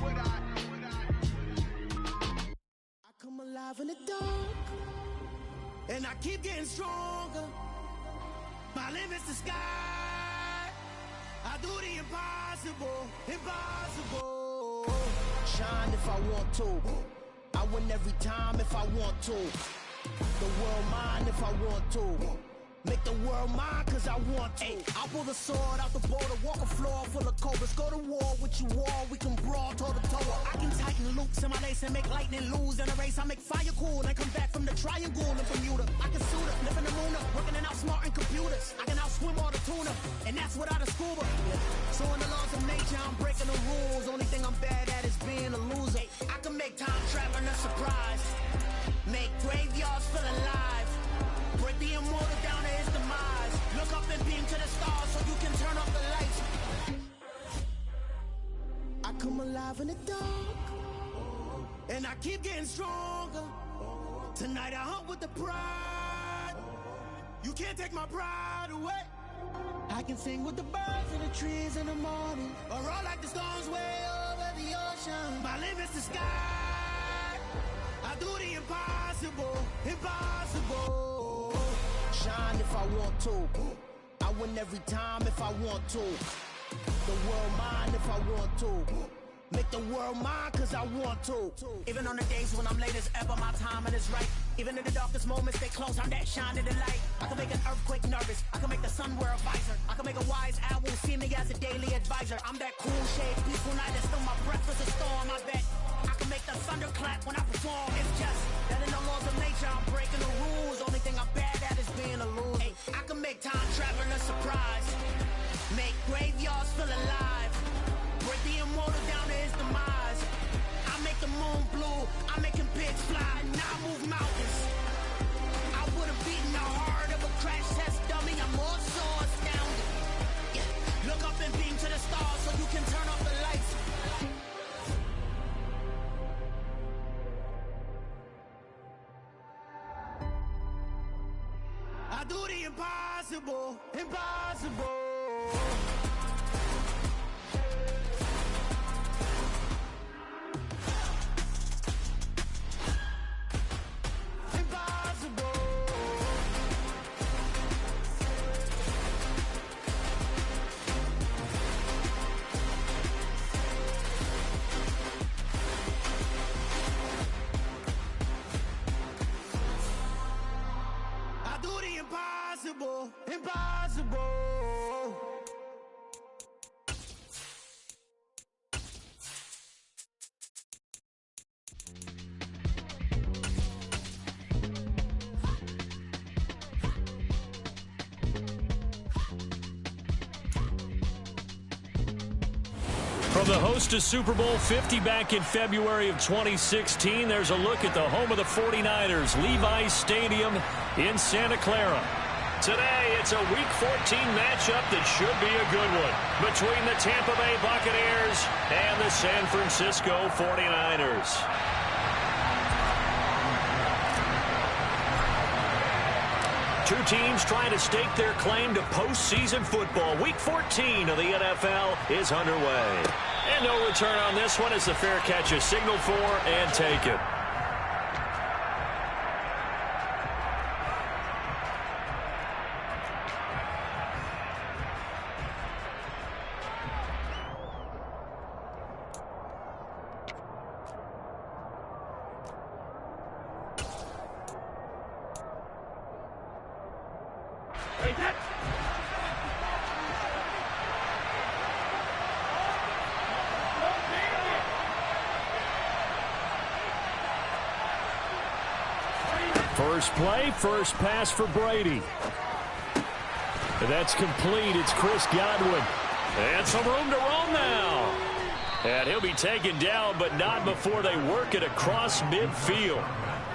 I come alive in the dark, and I keep getting stronger. My limit's the sky. I do the impossible, impossible. Shine if I want to. I win every time if I want to. The world mine if I want to. Make the world mine cause I want to. I'll pull the sword out the border, walk a floor full of cobras. Go to war with you all, we can brawl toe to toe. I can tighten loops in my lace and make lightning lose in a race. I make fire cool and come back from the triangle in Bermuda. I can suit up, live in the moon up, working and outsmarting computers. I can outswim all the tuna, and that's without a scuba. So in the laws of nature, I'm breaking the rules. Only thing I'm bad at is being a loser. I can make time traveling a surprise. Make graveyards feel alive. Break the immortal down to his demise. Look up and beam to the stars so you can turn off the lights. I come alive in the dark, and I keep getting stronger. Tonight I hunt with the pride. You can't take my pride away. I can sing with the birds and the trees in the morning, or roll like the storms way over the ocean. My limit's the sky. I do the impossible, impossible. Shine if I want to. I win every time if I want to. The world mine if I want to. Make the world mine cause I want to. Even on the days when I'm late as ever, my timing is right. Even in the darkest moments, stay close, I'm that shining the light. I can make an earthquake nervous, I can make the sun wear a visor. I can make a wise owl see me as a daily advisor. I'm that cool shade, peaceful night, that's still my breath is a storm, I bet. I can make the thunder clap when I perform. It's just that in the laws of nature, I'm breaking the rules. Only thing I'm bad at is being a loser. Hey, I can make time traveling a surprise. Make graveyards feel alive. Break the immortal down to his demise. I make the moon blue. I'm making pigs fly. Now I move mountains. I would have beaten the heart of a crash test dummy. I'm more so astounded. Yeah. Look up and beam to the stars so you can turn off the lights. I do the impossible, impossible. Impossible, impossible. From the host of Super Bowl 50 back in February of 2016, there's a look at the home of the 49ers, Levi's Stadium in Santa Clara. Today, it's a Week 14 matchup that should be a good one between the Tampa Bay Buccaneers and the San Francisco 49ers. Two teams trying to stake their claim to postseason football. Week 14 of the NFL is underway. And no return on this one as the fair catch is signaled for and taken. First play, first pass for Brady. That's complete. It's Chris Godwin. And some room to roam now. And he'll be taken down, but not before they work it across midfield.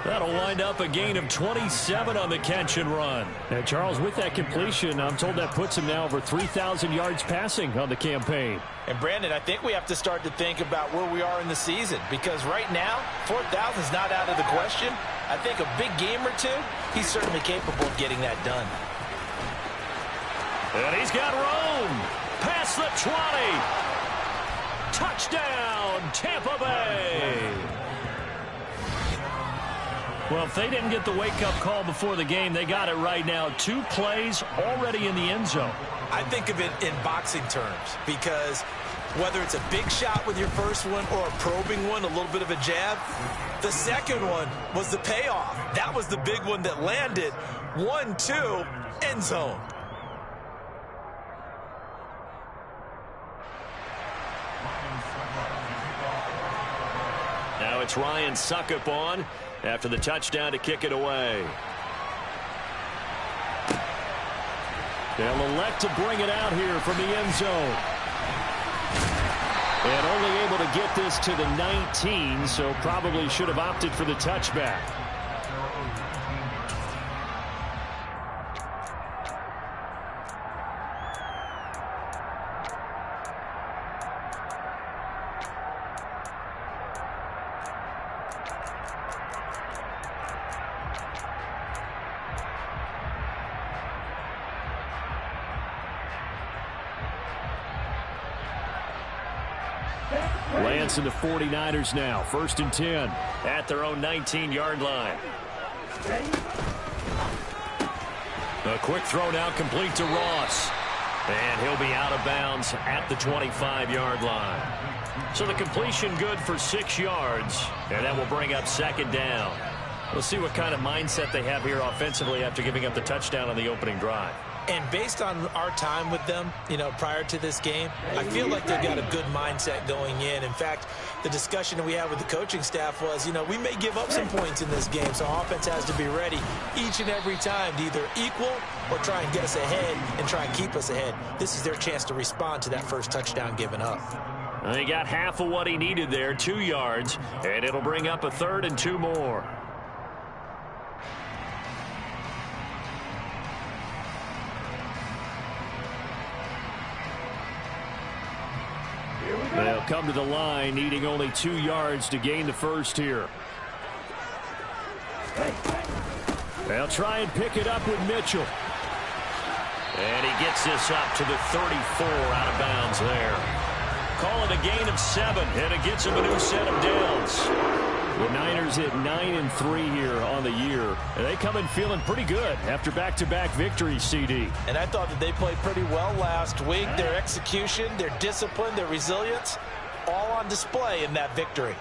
That'll wind up a gain of 27 on the catch and run. And Charles, with that completion, I'm told that puts him now over 3,000 yards passing on the campaign. And Brandon, I think we have to start to think about where we are in the season, because right now, 4,000 is not out of the question. I think a big game or two, he's certainly capable of getting that done. And he's got room. Past the 20. Touchdown, Tampa Bay! Well, if they didn't get the wake-up call before the game, they got it right now. 2 plays already in the end zone. I think of it in boxing terms because whether it's a big shot with your first one or a probing one, a little bit of a jab, the second one was the payoff. That was the big one that landed. 1-2, end zone. Now it's Ryan Suckup on after the touchdown to kick it away. They'll elect to bring it out here from the end zone. And only able to get this to the 19, so probably should have opted for the touchback. Lance and the 49ers now. 1st and 10 at their own 19-yard line. A quick throw now complete to Ross. And he'll be out of bounds at the 25-yard line. So the completion good for 6 yards. And that will bring up 2nd down. We'll see what kind of mindset they have here offensively after giving up the touchdown on the opening drive. And based on our time with them, prior to this game, I feel like they've got a good mindset going in. In fact, the discussion that we had with the coaching staff was, we may give up some points in this game, so our offense has to be ready each and every time to either equal or try and get us ahead and try and keep us ahead. This is their chance to respond to that first touchdown given up. He got half of what he needed there, 2 yards, and it'll bring up a 3rd and 2 more. They'll come to the line, needing only 2 yards to gain the first here. They'll try and pick it up with Mitchell. And he gets this up to the 34 out of bounds there. Call it a gain of 7, and it gets him a new set of downs. The Niners hit 9-3 here on the year, and they come in feeling pretty good after back-to-back victories, CD. And I thought that they played pretty well last week. Their execution, their discipline, their resilience, all on display in that victory.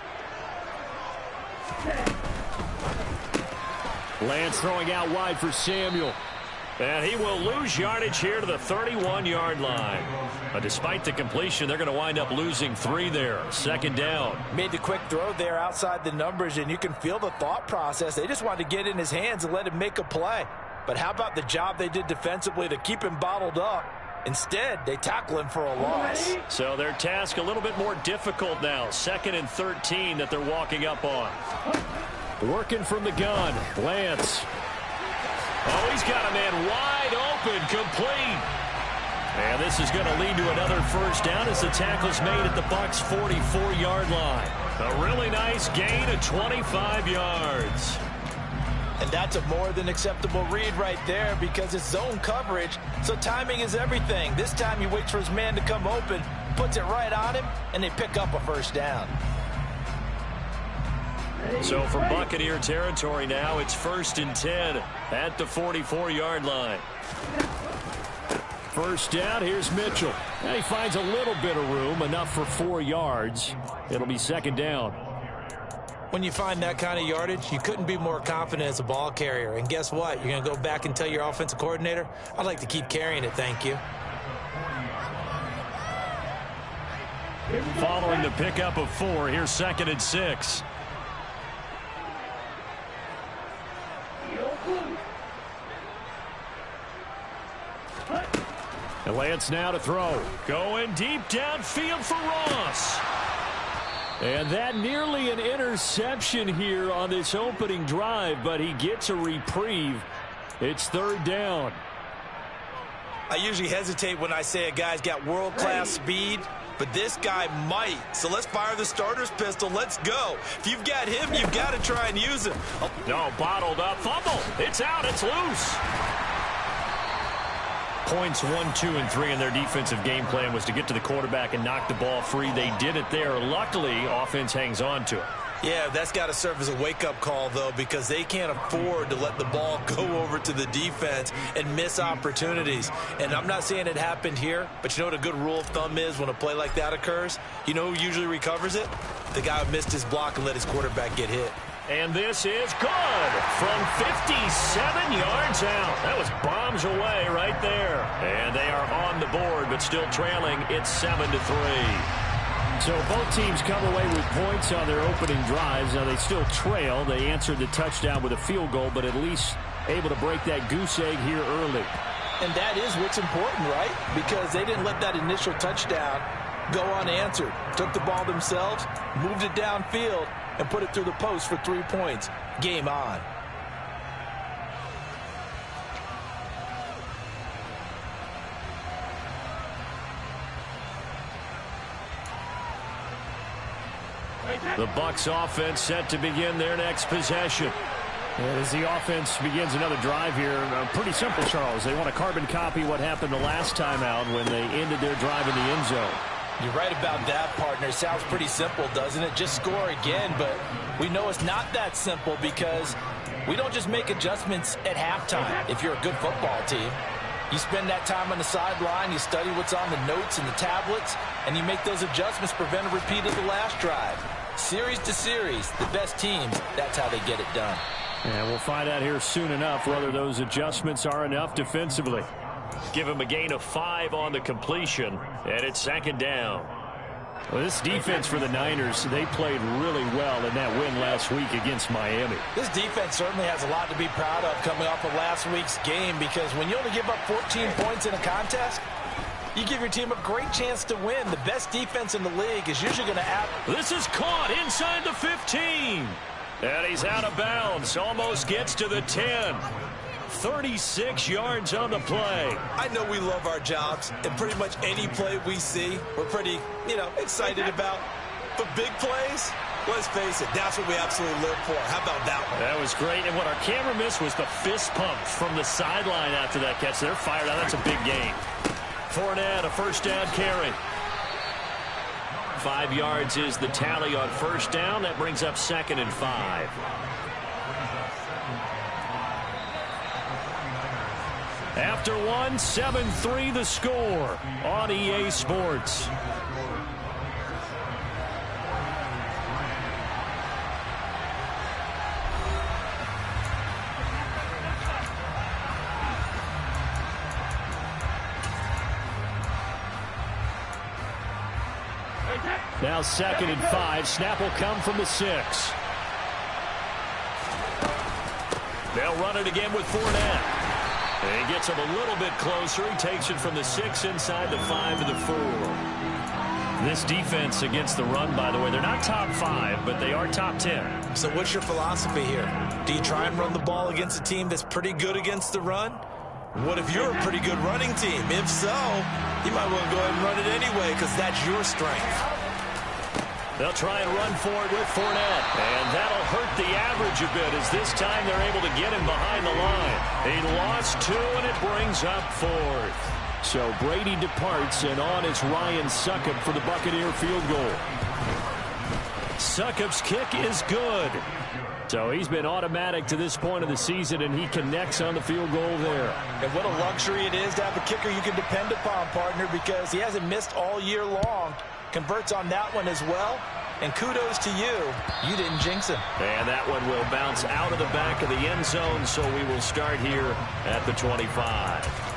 Lance throwing out wide for Samuel. And he will lose yardage here to the 31-yard line. But despite the completion, they're going to wind up losing 3 there. 2nd down. Made the quick throw there outside the numbers, and you can feel the thought process. They just wanted to get in his hands and let him make a play. But how about the job they did defensively to keep him bottled up? Instead, they tackle him for a loss. So their task a little bit more difficult now. 2nd and 13 that they're walking up on. Working from the gun, Lance. Oh, he's got a man wide open, complete. And this is going to lead to another first down as the tackle's made at the Bucs' 44-yard line. A really nice gain of 25 yards. And that's a more than acceptable read right there because it's zone coverage, so timing is everything. This time he waits for his man to come open, puts it right on him, and they pick up a first down. So from Buccaneer territory now, it's 1st and 10 at the 44-yard line. First down, here's Mitchell. And he finds a little bit of room, enough for 4 yards. It'll be 2nd down. When you find that kind of yardage, you couldn't be more confident as a ball carrier. And guess what? You're going to go back and tell your offensive coordinator, I'd like to keep carrying it, thank you. Following the pickup of 4, here's 2nd and 6. And Lance now to throw. Going deep downfield for Ross. And that nearly an interception here on this opening drive, but he gets a reprieve. It's 3rd down. I usually hesitate when I say a guy's got world-class speed, but this guy might. So let's fire the starter's pistol. Let's go. If you've got him, you've got to try and use him. No, bottled up. Fumble. It's out. It's loose. Points 1, 2, and 3 in their defensive game plan was to get to the quarterback and knock the ball free. They did it there. Luckily, offense hangs on to it. Yeah, that's got to serve as a wake-up call, though, because they can't afford to let the ball go over to the defense and miss opportunities. And I'm not saying it happened here, but you know what a good rule of thumb is when a play like that occurs? You know who usually recovers it? The guy who missed his block and let his quarterback get hit. And this is good from 57 yards out. That was bombs away right there. And they are on the board, but still trailing. It's 7-3. So both teams come away with points on their opening drives. Now they still trail. They answered the touchdown with a field goal, but at least able to break that goose egg here early. And that is what's important, right? Because they didn't let that initial touchdown go unanswered. Took the ball themselves, moved it downfield, and put it through the post for 3 points. Game on. The Bucs offense set to begin their next possession. And as the offense begins another drive here, pretty simple, Charles. They want to carbon copy what happened the last time out when they ended their drive in the end zone. You're right about that, partner. Sounds pretty simple, doesn't it? Just score again, but we know it's not that simple because we don't just make adjustments at halftime if you're a good football team. You spend that time on the sideline, you study what's on the notes and the tablets, and you make those adjustments, prevent a repeat of the last drive. Series to series, the best teams, that's how they get it done. And we'll find out here soon enough whether those adjustments are enough defensively. Give him a gain of 5 on the completion, and it's 2nd down. Well, this defense for the Niners, they played really well in that win last week against Miami. This defense certainly has a lot to be proud of coming off of last week's game, because when you only give up 14 points in a contest, you give your team a great chance to win. The best defense in the league is usually going to have... This is caught inside the 15. And he's out of bounds. Almost gets to the 10. 36 yards on the play. I know we love our jobs, and pretty much any play we see, we're pretty, excited about. But big plays, let's face it, that's what we absolutely live for. How about that one? That was great. And what our camera missed was the fist pump from the sideline after that catch. They're fired out. That's a big gain. Fournette, a first down carry. 5 yards is the tally on first down. That brings up 2nd and 5. After one, 7-3 the score on EA Sports. Now 2nd and 5. Snap will come from the 6. They'll run it again with Fournette. And he gets him a little bit closer. He takes it from the 6 inside the 5 to the 4. This defense against the run, by the way, they're not top 5, but they are top 10. So what's your philosophy here? Do you try and run the ball against a team that's pretty good against the run? What if you're a pretty good running team? If so, you might want to go ahead and run it anyway because that's your strength. They'll try and run for it with Fournette. And that'll hurt the average a bit as this time they're able to get him behind the line. He lost 2, and it brings up 4th. So Brady departs, and on is Ryan Succop for the Buccaneer field goal. Succop's kick is good. So he's been automatic to this point of the season, and he connects on the field goal there. And what a luxury it is to have a kicker you can depend upon, partner, because he hasn't missed all year long. Converts on that one as well. And kudos to you. You didn't jinx him. And that one will bounce out of the back of the end zone, so we will start here at the 25.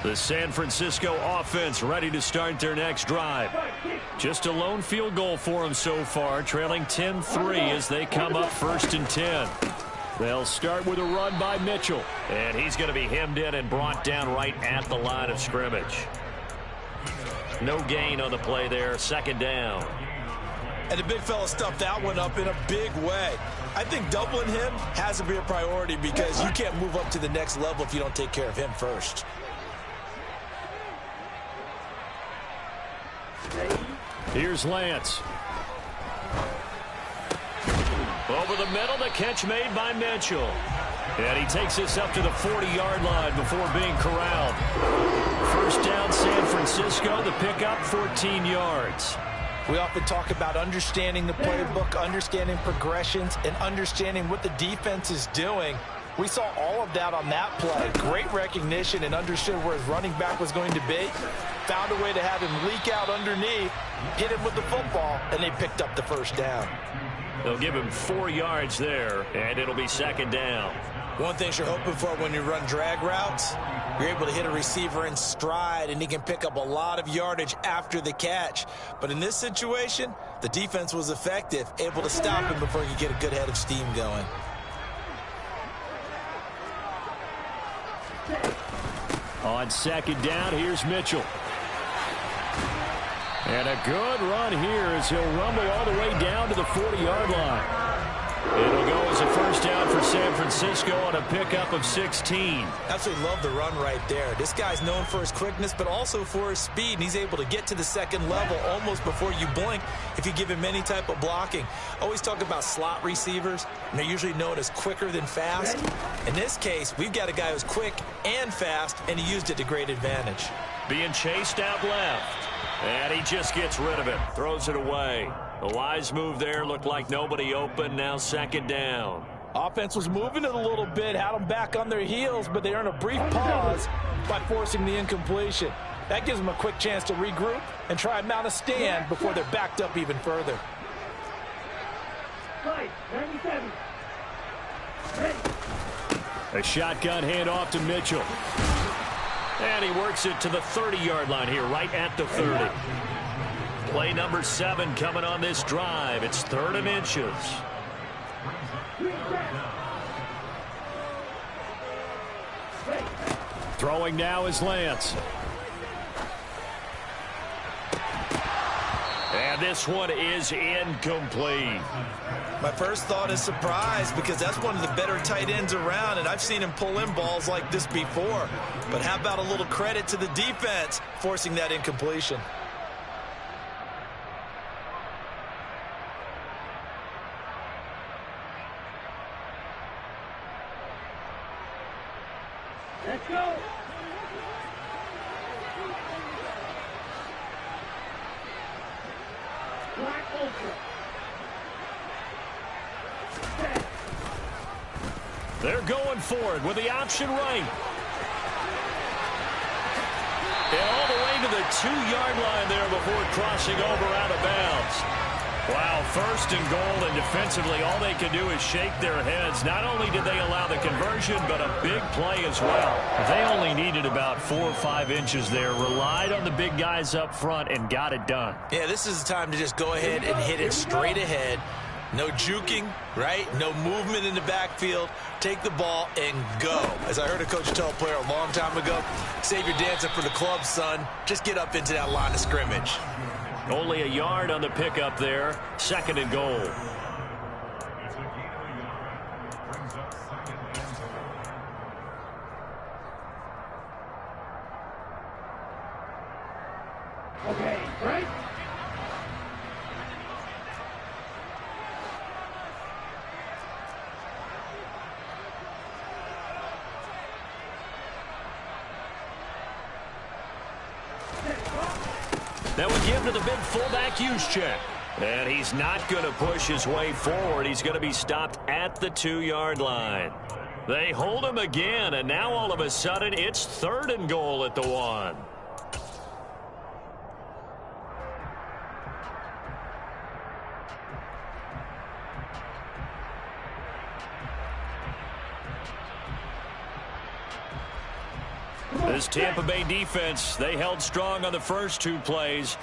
The San Francisco offense ready to start their next drive. Just a lone field goal for them so far, trailing 10-3 as they come up 1st and 10. They'll start with a run by Mitchell, and he's going to be hemmed in and brought down right at the line of scrimmage. No gain on the play there, 2nd down. And the big fella stuffed that one up in a big way. I think doubling him has to be a priority because you can't move up to the next level if you don't take care of him first. Here's Lance. Over the middle, the catch made by Mitchell. And he takes this up to the 40-yard line before being corralled. First down, San Francisco. The pickup, 14 yards. We often talk about understanding the playbook, understanding progressions, and understanding what the defense is doing. We saw all of that on that play. Great recognition and understood where his running back was going to be. Found a way to have him leak out underneath, hit him with the football, and they picked up the first down. They'll give him 4 yards there, and it'll be second down. One thing you're hoping for when you run drag routes, you're able to hit a receiver in stride, and he can pick up a lot of yardage after the catch. But in this situation, the defense was effective, able to stop him before he could get a good head of steam going. On second down, here's Mitchell. And a good run here as he'll rumble all the way down to the 40-yard line. It'll go as a first down for San Francisco on a pickup of 16. Absolutely love the run right there. This guy's known for his quickness, but also for his speed. And he's able to get to the second level almost before you blink if you give him any type of blocking. Always talk about slot receivers, and they're usually known as quicker than fast. In this case, we've got a guy who's quick and fast, and he used it to great advantage. Being chased out left. And he just gets rid of it. Throws it away. A wise move there. Looked like nobody open. Now second down. Offense was moving it a little bit. Had them back on their heels, but they earned a brief pause by forcing the incompletion. That gives them a quick chance to regroup and try and mount a stand before they're backed up even further. A shotgun handoff to Mitchell. And he works it to the 30-yard line here, right at the 30. Play number 7 coming on this drive. It's 3rd and inches. Throwing now is Lance. And this one is incomplete. My first thought is surprise because that's one of the better tight ends around, and I've seen him pull in balls like this before. But how about a little credit to the defense forcing that incompletion? Let's go. Black Ultra. They're going for it with the option right. And all the way to the 2-yard line there before crossing over out of bounds. Wow, 1st and goal, and defensively all they can do is shake their heads. Not only did they allow the conversion, but a big play as well. They only needed about 4 or 5 inches there, relied on the big guys up front, and got it done. Yeah, this is the time to just go ahead and hit it straight ahead. No juking, right? No movement in the backfield. Take the ball and go. As I heard a coach tell a player a long time ago, save your dancing for the club, son. Just get up into that line of scrimmage. Only a yard on the pickup there. 2nd and goal. Okay, right? That would give to the big fullback use check. And he's not going to push his way forward. He's going to be stopped at the 2-yard line. They hold him again, and now all of a sudden it's 3rd and goal at the 1. This Tampa Bay defense, they held strong on the first 2 plays.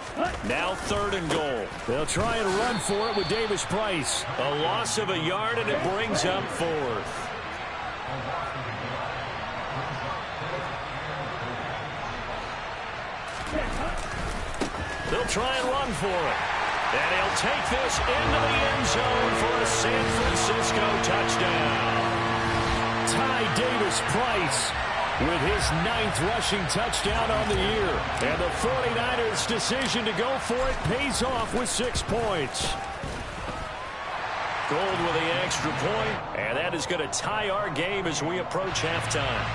Now 3rd and goal. They'll try and run for it with Davis Price. A loss of a yard, and it brings up 4th. They'll try and run for it. And he'll take this into the end zone for a San Francisco touchdown. Ty Davis-Price with his 9th rushing touchdown on the year. And the 49ers' decision to go for it pays off with 6 points. Gold with the extra point, and that is going to tie our game as we approach halftime.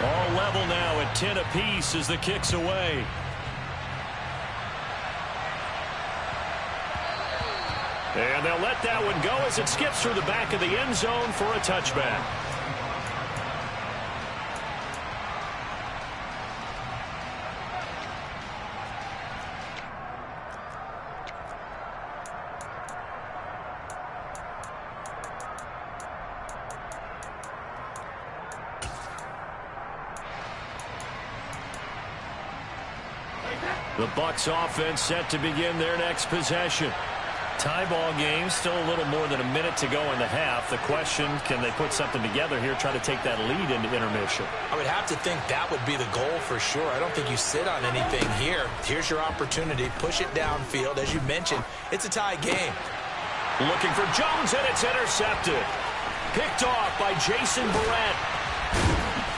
All level now at 10 apiece as the kick's away. And they'll let that one go as it skips through the back of the end zone for a touchback. The Bucs offense set to begin their next possession. Tie ball game, still a little more than a minute to go in the half. The question, can they put something together here, try to take that lead into intermission? I would have to think that would be the goal for sure. I don't think you sit on anything here. Here's your opportunity. Push it downfield. As you mentioned, it's a tie game. Looking for Jones, and it's intercepted. Picked off by Jason Barrett.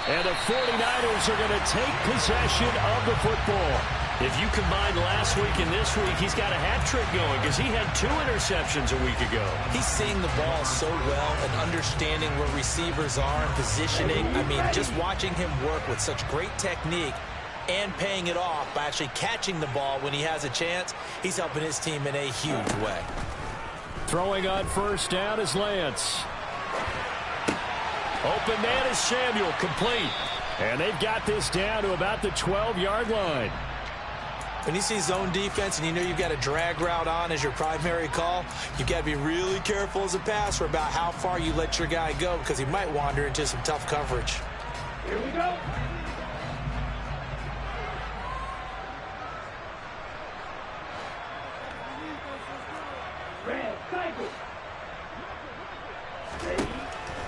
And the 49ers are going to take possession of the football. If you combine last week and this week, he's got a hat trick going because he had 2 interceptions a week ago. He's seeing the ball so well and understanding where receivers are and positioning. I mean, just watching him work with such great technique and paying it off by actually catching the ball when he has a chance, he's helping his team in a huge way. Throwing on first down is Lance. Open man is Samuel, complete. And they've got this down to about the 12-yard line. When you see zone defense and you know you've got a drag route on as your primary call, you've got to be really careful as a passer about how far you let your guy go because he might wander into some tough coverage. Here we go. Red cycle. Ready.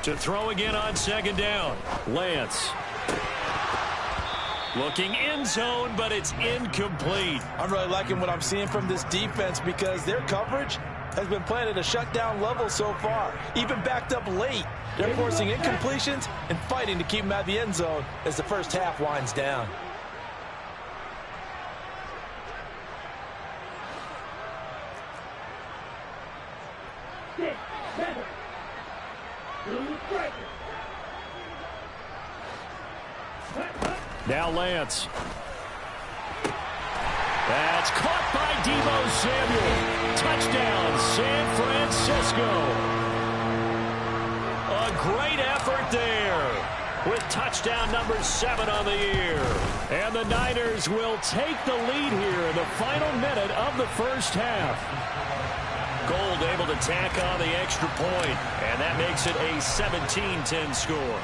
To throw again on second down, Lance. Looking in zone, but it's incomplete. I'm really liking what I'm seeing from this defense because their coverage has been playing at a shutdown level so far. Even backed up late. They're forcing incompletions and fighting to keep them out of the end zone as the first half winds down. Now Lance. That's caught by Deebo Samuel. Touchdown, San Francisco. A great effort there with touchdown number 7 on the year. And the Niners will take the lead here in the final minute of the first half. Gold able to tack on the extra point, and that makes it a 17-10 score.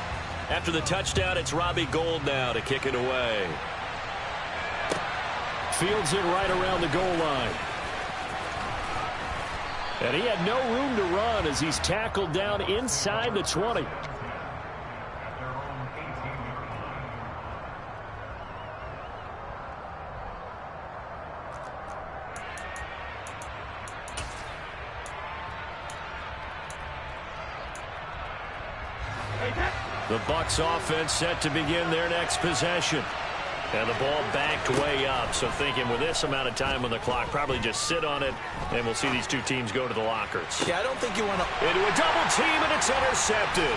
After the touchdown, it's Robbie Gould now to kick it away. Fields it right around the goal line. And he had no room to run as he's tackled down inside the 20. The Bucs offense set to begin their next possession. And the ball backed way up. So thinking with this amount of time on the clock, probably just sit on it, and we'll see these two teams go to the lockers. Yeah, I don't think you want to... Into a double team, and it's intercepted.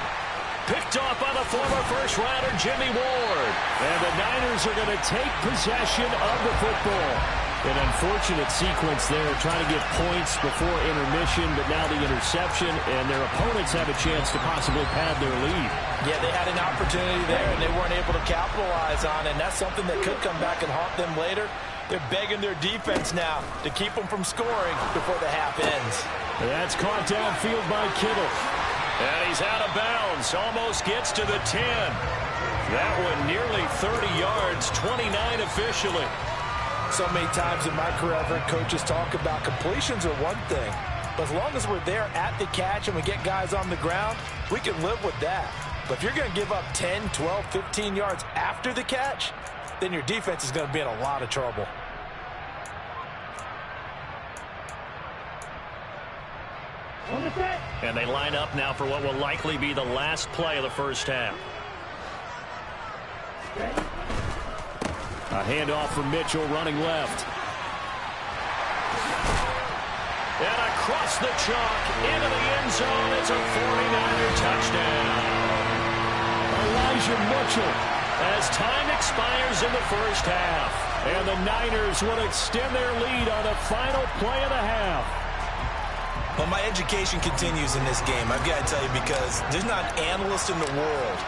Picked off by the former first-rounder, Jimmy Ward. And the Niners are going to take possession of the football. An unfortunate sequence there, trying to get points before intermission, but now the interception, and their opponents have a chance to possibly pad their lead. Yeah, they had an opportunity there, and they weren't able to capitalize on it, and that's something that could come back and haunt them later. They're begging their defense now to keep them from scoring before the half ends. That's caught downfield by Kittle. And he's out of bounds, almost gets to the 10. That one nearly 30 yards, 29 officially. So many times in my career, I've heard coaches talk about completions are one thing. But as long as we're there at the catch and we get guys on the ground, we can live with that. But if you're going to give up 10, 12, 15 yards after the catch, then your defense is going to be in a lot of trouble. And they line up now for what will likely be the last play of the first half. A handoff from Mitchell running left. And across the chalk into the end zone. It's a 49er touchdown. Elijah Mitchell as time expires in the first half. And the Niners will extend their lead on the final play of the half. Well, my education continues in this game, I've got to tell you, because there's not an analyst in the world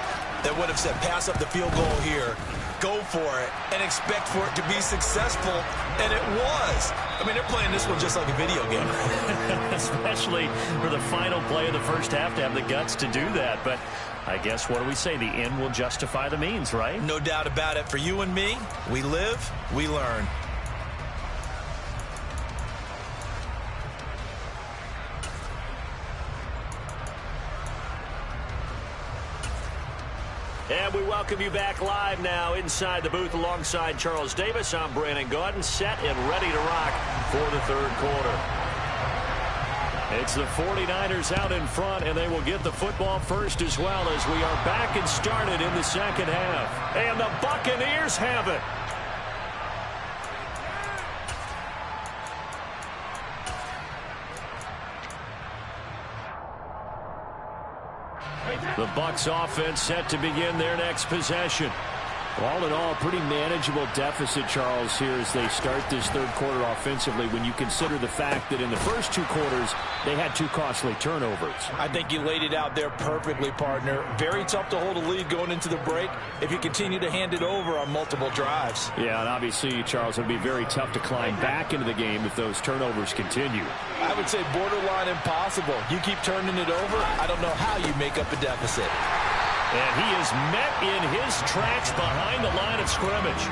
that would have said pass up the field goal here, go for it, and expect for it to be successful, and it was. I mean, they're playing this one just like a video game. Especially for the final play of the first half to have the guts to do that. But I guess, what do we say? The end will justify the means, right? No doubt about it. For you and me, we live, we learn. And we welcome you back live now inside the booth alongside Charles Davis. I'm Brandon Gotw, set and ready to rock for the third quarter. It's the 49ers out in front, and they will get the football first as well, as we are back and started in the second half. And the Buccaneers have it. The Bucs offense set to begin their next possession. All in all, pretty manageable deficit, Charles, here as they start this third quarter offensively when you consider the fact that in the first two quarters they had two costly turnovers. I think you laid it out there perfectly, partner. Very tough to hold a lead going into the break if you continue to hand it over on multiple drives. Yeah, and obviously, Charles, it would be very tough to climb back into the game if those turnovers continue. I would say borderline impossible. You keep turning it over, I don't know how you make up a deficit. And he is met in his tracks behind the line of scrimmage.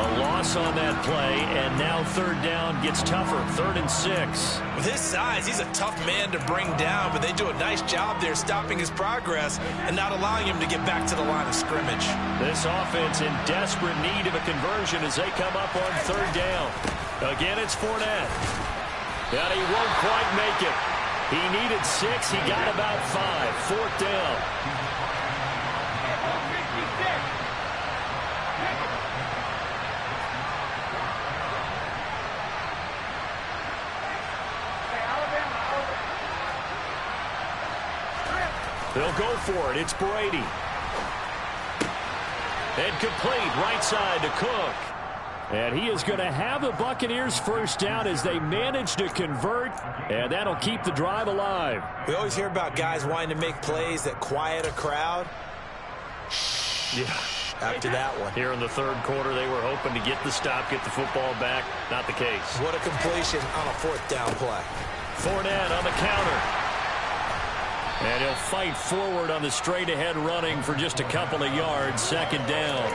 A loss on that play, and now third down gets tougher. 3rd and 6. With his size, he's a tough man to bring down, but they do a nice job there stopping his progress and not allowing him to get back to the line of scrimmage. This offense in desperate need of a conversion as they come up on third down. Again, it's Fournette. And he won't quite make it. He needed 6. He got about 5. 4th down. They'll go for it. It's Brady. And complete right side to Cook. And he is going to have the Buccaneers first down as they manage to convert, and that'll keep the drive alive. We always hear about guys wanting to make plays that quiet a crowd. Yeah. After that one. Here in the third quarter, they were hoping to get the stop, get the football back. Not the case. What a completion on a 4th down play. Fournette on the counter. And he'll fight forward on the straight-ahead running for just a couple of yards. 2nd down.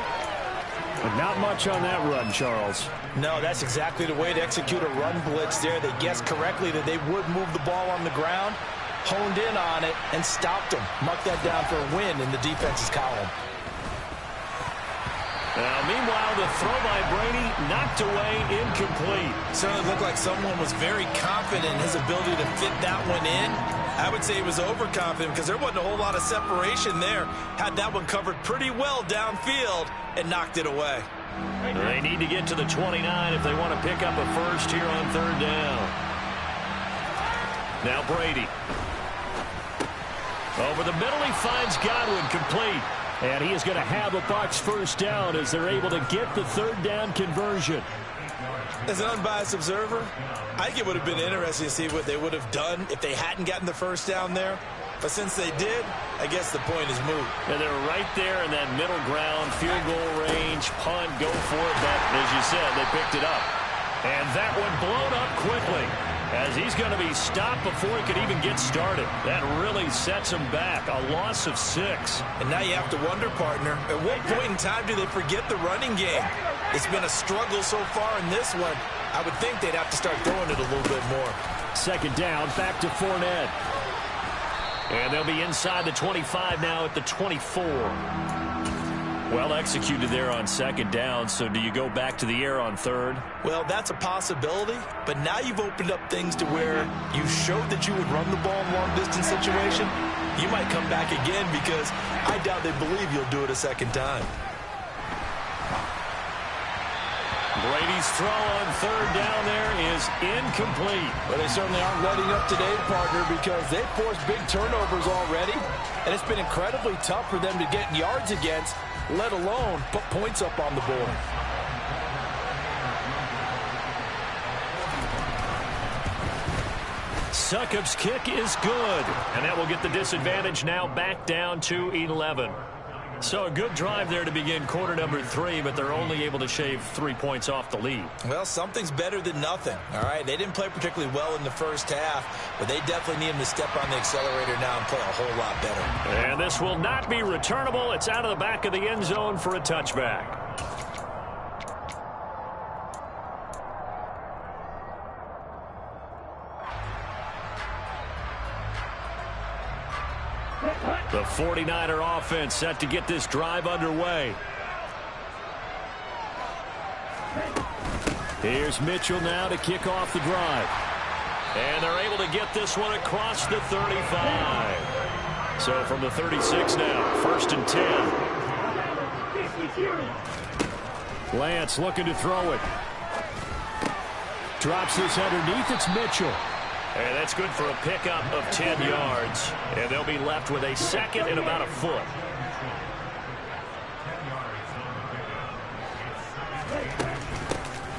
But not much on that run, Charles. No, that's exactly the way to execute a run blitz there. They guessed correctly that they would move the ball on the ground, honed in on it, and stopped them. Mark that down for a win in the defense's column. Now, meanwhile, the throw by Brady knocked away, incomplete. Certainly looked like someone was very confident in his ability to fit that one in. I would say he was overconfident because there wasn't a whole lot of separation there. Had that one covered pretty well downfield and knocked it away. They need to get to the 29 if they want to pick up a first here on third down. Now Brady. Over the middle, he finds Godwin, complete. And he is going to have a Bucs first down as they're able to get the third down conversion. As an unbiased observer, I think it would have been interesting to see what they would have done if they hadn't gotten the first down there. But since they did, I guess the point is moot. And they're right there in that middle ground, field goal range, punt, go for it. But as you said, they picked it up. And that one blown up quickly as he's going to be stopped before he could even get started. That really sets him back. A loss of 6. And now you have to wonder, partner, at what point in time do they forget the running game? It's been a struggle so far in this one. I would think they'd have to start throwing it a little bit more. 2nd down, back to Fournette. And they'll be inside the 25 now at the 24. Well executed there on second down. So do you go back to the air on third? Well, that's a possibility, but now you've opened up things to where you showed that you would run the ball in long-distance situation. You might come back again because I doubt they believe you'll do it a second time. Brady's throw on third down there is incomplete. Well, they certainly aren't letting up today, partner, because they've forced big turnovers already, and it's been incredibly tough for them to get yards against, let alone put points up on the board. Succop's kick is good, and that will get the disadvantage now back down to 11. So a good drive there to begin quarter number 3, but they're only able to shave 3 points off the lead. Well, something's better than nothing, all right? They didn't play particularly well in the first half, but they definitely need them to step on the accelerator now and play a whole lot better. And this will not be returnable. It's out of the back of the end zone for a touchback. The 49er offense set to get this drive underway. Here's Mitchell now to kick off the drive. And they're able to get this one across the 35. So from the 36 now, 1st and 10. Lance looking to throw it. Drops this underneath. It's Mitchell. And that's good for a pickup of 10 yards. And they'll be left with a second and about a foot.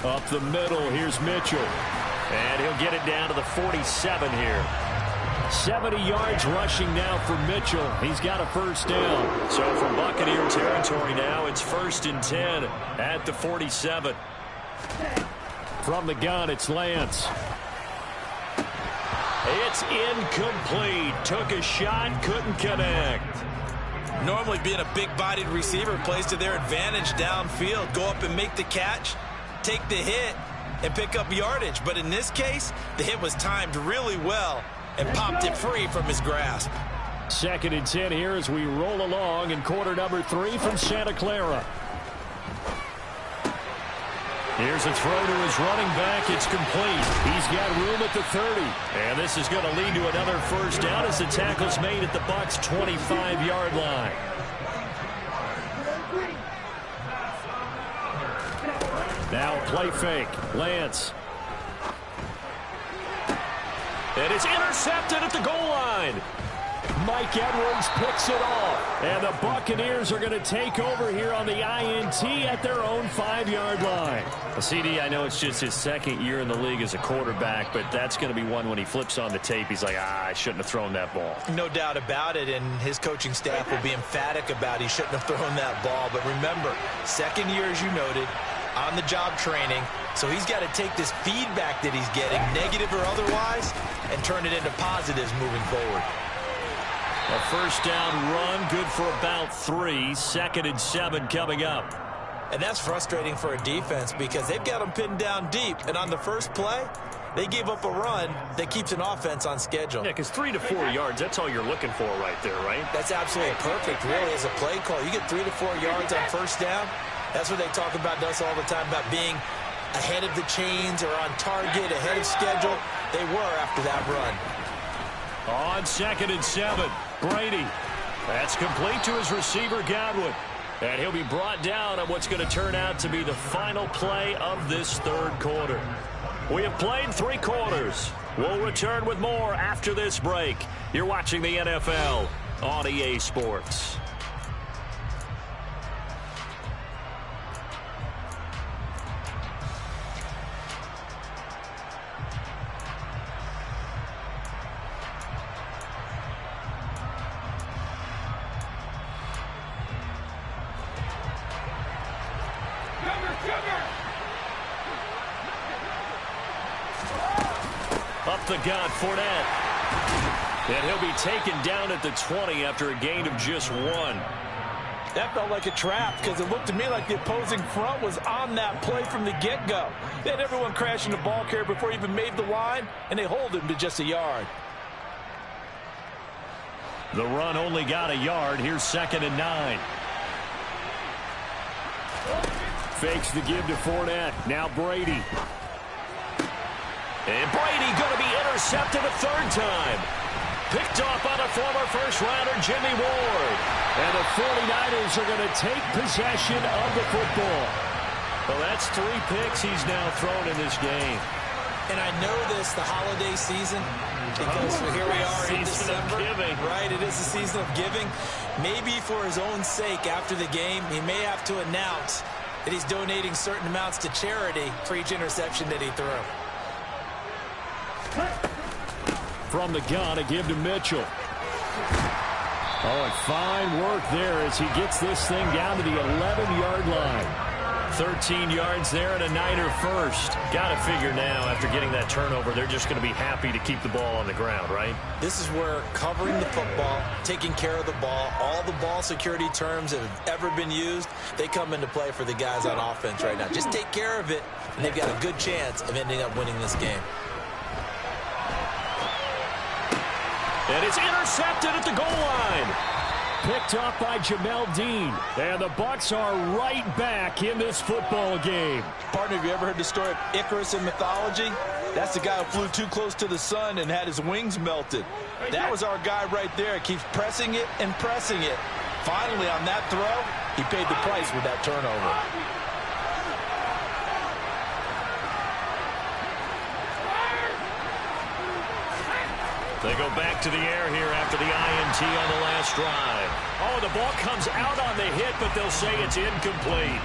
Up the middle, here's Mitchell. And he'll get it down to the 47 here. 70 yards rushing now for Mitchell. He's got a first down. So from Buccaneer territory now, it's 1st and 10 at the 47. From the gun, it's Lance. It's incomplete. Took a shot, couldn't connect. Normally being a big-bodied receiver plays to their advantage downfield. Go up and make the catch, take the hit, and pick up yardage. But in this case, the hit was timed really well and popped it free from his grasp. 2nd and 10 here as we roll along in quarter number 3 from Santa Clara. Here's a throw to his running back. It's complete. He's got room at the 30. And this is going to lead to another first down as the tackle's made at the Bucs' 25-yard line. Now play fake. Lance. And it's intercepted at the goal line. Mike Edwards picks it off. And the Buccaneers are going to take over here on the INT at their own 5-yard line. Well, CD, I know it's just his 2nd year in the league as a quarterback, but that's going to be one when he flips on the tape. He's like, I shouldn't have thrown that ball. No doubt about it, and his coaching staff will be emphatic about he shouldn't have thrown that ball. But remember, 2nd year, as you noted, on-the-job training. So he's got to take this feedback that he's getting, negative or otherwise, and turn it into positives moving forward. A first down run, good for about 3. 2nd and 7 coming up. And that's frustrating for a defense because they've got them pinned down deep. And on the first play, they gave up a run that keeps an offense on schedule. Yeah, because 3 to 4 yards, that's all you're looking for right there, right? That's absolutely perfect, really, as a play call. You get 3 to 4 yards on first down. That's what they talk about us all the time, about being ahead of the chains or on target, ahead of schedule. They were after that run. On 2nd and 7, Brady. That's complete to his receiver, Gotw. And he'll be brought down on what's going to turn out to be the final play of this 3rd quarter. We have played 3 quarters. We'll return with more after this break. You're watching the NFL on EA Sports. Up the gut, Fournette. And he'll be taken down at the 20 after a gain of just 1. That felt like a trap because it looked to me like the opposing front was on that play from the get-go. They had everyone crashing the ball carrier before he even made the line, and they hold him to just a yard. The run only got a yard. Here's 2nd and 9. Fakes the give to Fournette. Now Brady. And Brady going to be intercepted a third time. Picked off by the former first-rounder Jimmy Ward. And the 49ers are going to take possession of the football. Well, that's 3 picks he's now thrown in this game. And I know this, the holiday season, because here we are in December. Right, it is the season of giving. Maybe for his own sake after the game, he may have to announce that he's donating certain amounts to charity for each interception that he threw. From the gun, a give to Mitchell. Oh, and fine work there as he gets this thing down to the 11-yard line. 13 yards there and a Niner first. Got to figure now, after getting that turnover, they're just going to be happy to keep the ball on the ground, right? This is where covering the football, taking care of the ball, all the ball security terms that have ever been used, they come into play for the guys on offense right now. Just take care of it, and they've got a good chance of ending up winning this game. And it's intercepted at the goal line. Picked off by Jamel Dean. And the Bucs are right back in this football game. Partner, have you ever heard the story of Icarus in mythology? That's the guy who flew too close to the sun and had his wings melted. That was our guy right there. Keeps pressing it and pressing it. Finally, on that throw, he paid the price with that turnover. They go back to the air here after the INT on the last drive. Oh, the ball comes out on the hit, but they'll say it's incomplete.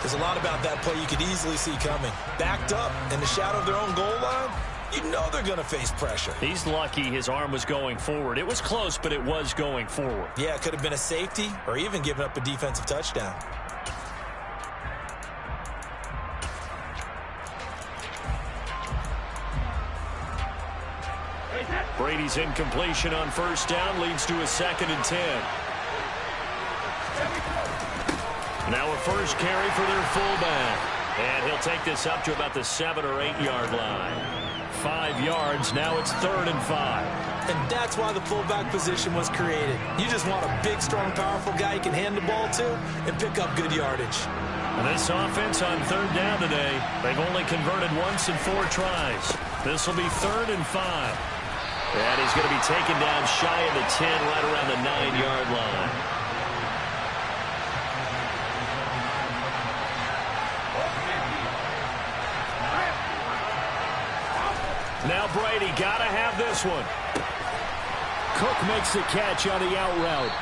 There's a lot about that play you could easily see coming. Backed up in the shadow of their own goal line, you know they're going to face pressure. He's lucky his arm was going forward. It was close, but it was going forward. Yeah, it could have been a safety or even given up a defensive touchdown. Brady's incompletion on first down leads to a 2nd and 10. Now a first carry for their fullback. And he'll take this up to about the 7 or 8 yard line. 5 yards, now it's 3rd and 5. And that's why the fullback position was created. You just want a big, strong, powerful guy you can hand the ball to and pick up good yardage. And this offense on 3rd down today, they've only converted once in 4 tries. This will be 3rd and 5. And he's going to be taken down shy of the 10, right around the 9-yard line. Now Brady got to have this one. Cook makes the catch on the out route.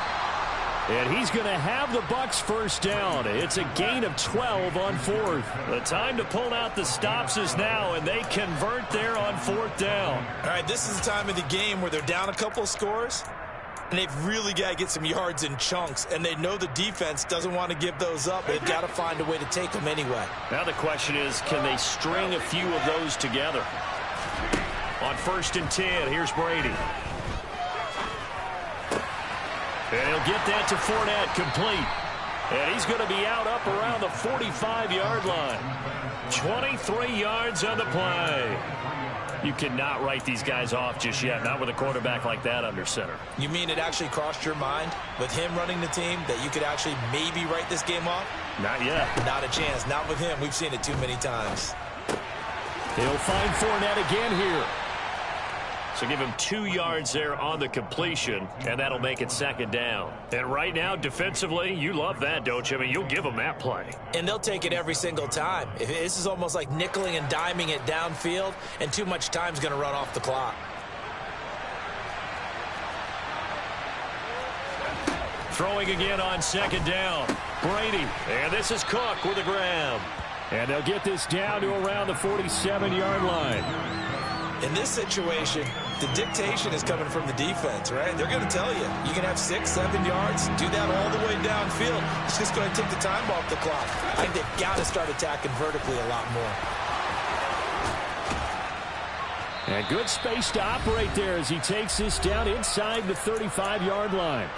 And he's going to have the Bucs first down. It's a gain of 12 on 4th. The time to pull out the stops is now, and they convert there on 4th down. All right, this is the time of the game where they're down a couple of scores, and they've really got to get some yards in chunks, and they know the defense doesn't want to give those up, but they've got to find a way to take them anyway. Now the question is, can they string a few of those together? On 1st and 10, here's Brady. And he'll get that to Fournette, complete. And he's going to be out up around the 45-yard line. 23 yards on the play. You cannot write these guys off just yet, not with a quarterback like that under center. You mean it actually crossed your mind with him running the team that you could actually maybe write this game off? Not yet. Not a chance. Not with him. We've seen it too many times. He'll find Fournette again here. So give him 2 yards there on the completion, and that'll make it 2nd down. And right now, defensively, you love that, don't you? I mean, you'll give them that play. And they'll take it every single time. This is almost like nickeling and diming it downfield, and too much time's going to run off the clock. Throwing again on 2nd down. Brady, and this is Cook with a grab. And they'll get this down to around the 47-yard line. In this situation, the dictation is coming from the defense, right? They're going to tell you, you can have 6, 7 yards, do that all the way downfield. It's just going to take the time off the clock. I think they've got to start attacking vertically a lot more. And good space to operate there as he takes this down inside the 35-yard line.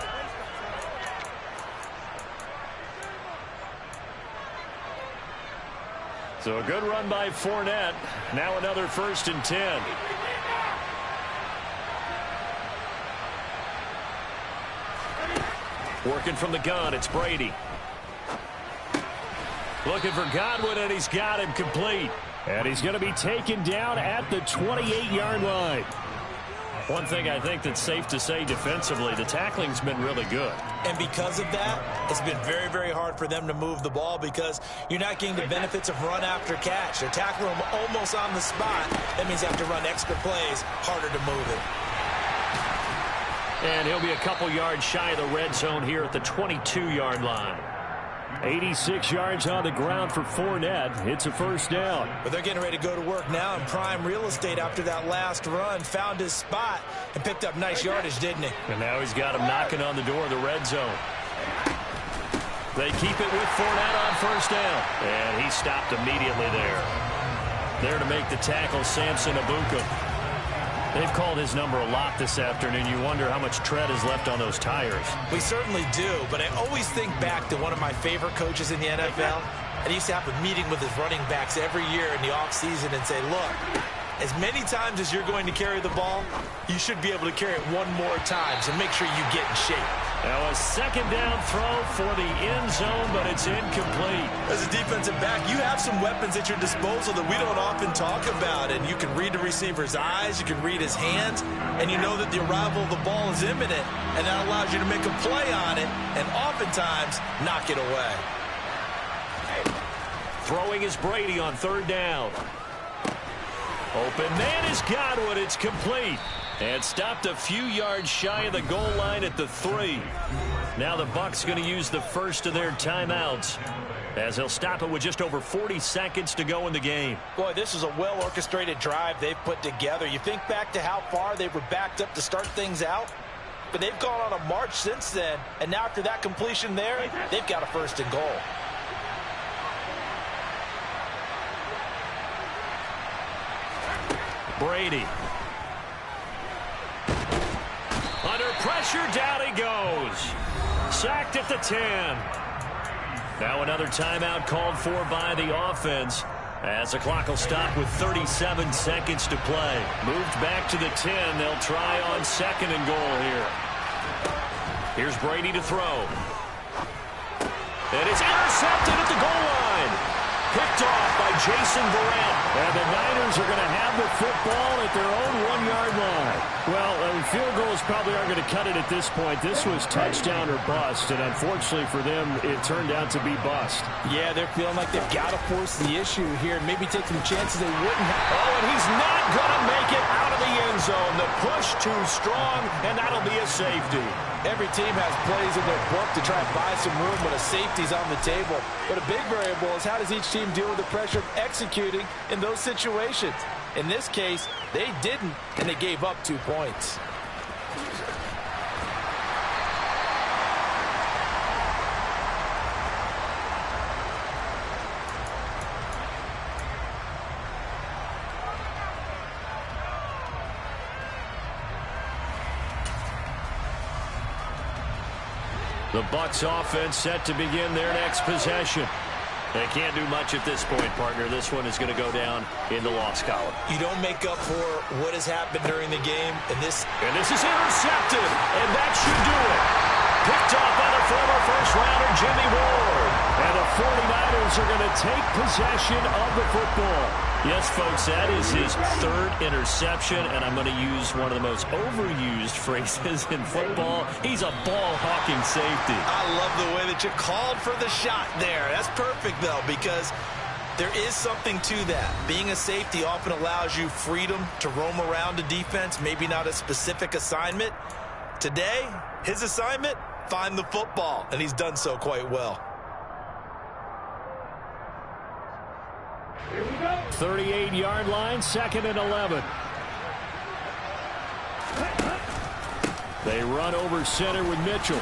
So a good run by Fournette. Now another 1st and 10. Working from the gun, it's Brady. Looking for Godwin, and he's got him complete. And he's going to be taken down at the 28-yard line. One thing I think that's safe to say defensively, the tackling's been really good. And because of that, it's been very, very hard for them to move the ball because you're not getting the benefits of run after catch. They're tackling them almost on the spot. That means you have to run extra plays, harder to move it. And he'll be a couple yards shy of the red zone here at the 22-yard line. 86 yards on the ground for Fournette. It's a first down. But they're getting ready to go to work now in prime real estate after that last run. Found his spot and picked up nice yardage, didn't he? And now he's got him knocking on the door of the red zone. They keep it with Fournette on first down. And he stopped immediately there. There to make the tackle, Samson Abuka. They've called his number a lot this afternoon. You wonder how much tread is left on those tires. We certainly do, but I always think back to one of my favorite coaches in the NFL. And he used to have a meeting with his running backs every year in the offseason and say, look, as many times as you're going to carry the ball, you should be able to carry it one more time, so make sure you get in shape. Now a second down throw for the end zone, but it's incomplete. As a defensive back, you have some weapons at your disposal that we don't often talk about, and you can read the receiver's eyes, you can read his hands, and you know that the arrival of the ball is imminent, and that allows you to make a play on it, and oftentimes knock it away. Throwing is Brady on third down. Open man is Gotw. It's complete. And stopped a few yards shy of the goal line at the 3. Now the Bucs going to use the first of their timeouts as they'll stop it with just over 40 seconds to go in the game. Boy, this is a well-orchestrated drive they've put together. You think back to how far they were backed up to start things out, but they've gone on a march since then, and now after that completion there, they've got a first and goal. Brady. Under pressure, down he goes. Sacked at the 10. Now another timeout called for by the offense as the clock will stop with 37 seconds to play. Moved back to the 10. They'll try on second and goal here. Here's Brady to throw. And it's intercepted at the goal line. Picked off by Jason Verrett. And the Niners are going to have the football at their own 1-yard line. Well, field goals probably aren't going to cut it at this point. This was touchdown or bust, and unfortunately for them, it turned out to be bust. Yeah, they're feeling like they've got to force the issue here and maybe take some chances they wouldn't have. Oh, and he's not going to make it out of the end zone. The push too strong, and that'll be a safety. Every team has plays in their book to try and buy some room when a safety's on the table. But a big variable is how does each team deal with the pressure of executing in those situations. In this case, they didn't, and they gave up 2 points. The Bucs offense set to begin their next possession. They can't do much at this point, partner. This one is going to go down in the loss column. You don't make up for what has happened during the game. And this is intercepted, and that should do it. Picked off by the former first-rounder Jimmy Ward. And the 49ers are going to take possession of the football. Yes, folks, that is his third interception, and I'm going to use one of the most overused phrases in football. He's a ball-hawking safety. I love the way that you called for the shot there. That's perfect, though, because there is something to that. Being a safety often allows you freedom to roam around a defense, maybe not a specific assignment. Today, his assignment, find the football, and he's done so quite well. 38-yard line, 2nd and 11. They run over center with Mitchell.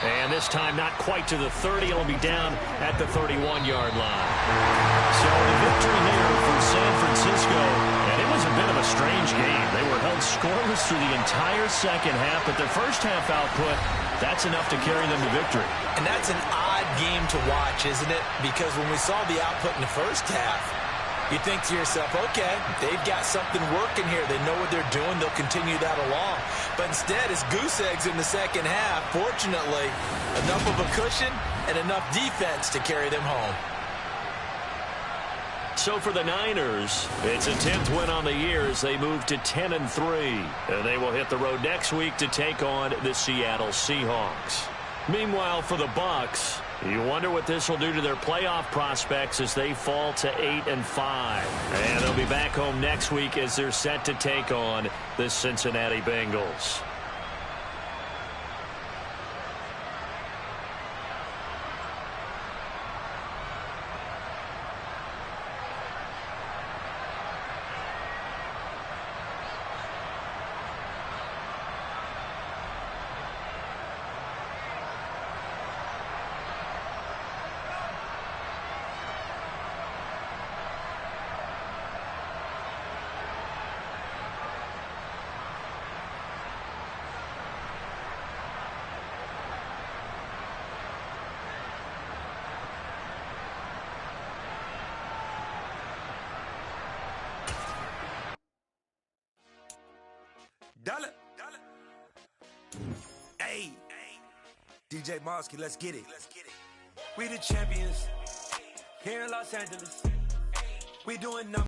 And this time not quite to the 30. It'll be down at the 31-yard line. So the victory here for San Francisco. And it was a bit of a strange game. They were held scoreless through the entire second half. But their first half output, that's enough to carry them to victory. And that's an odd game to watch, isn't it? Because when we saw the output in the first half, you think to yourself, okay, they've got something working here. They know what they're doing. They'll continue that along. But instead, it's goose eggs in the second half. Fortunately, enough of a cushion and enough defense to carry them home. So for the Niners, it's a 10th win on the year as they move to 10-3. And they will hit the road next week to take on the Seattle Seahawks. Meanwhile, for the Bucs, you wonder what this will do to their playoff prospects as they fall to 8-5. And they'll be back home next week as they're set to take on the Cincinnati Bengals. Dollar. Hey, DJ Mosky, let's get it. We the champions here in Los Angeles. We doing numbers.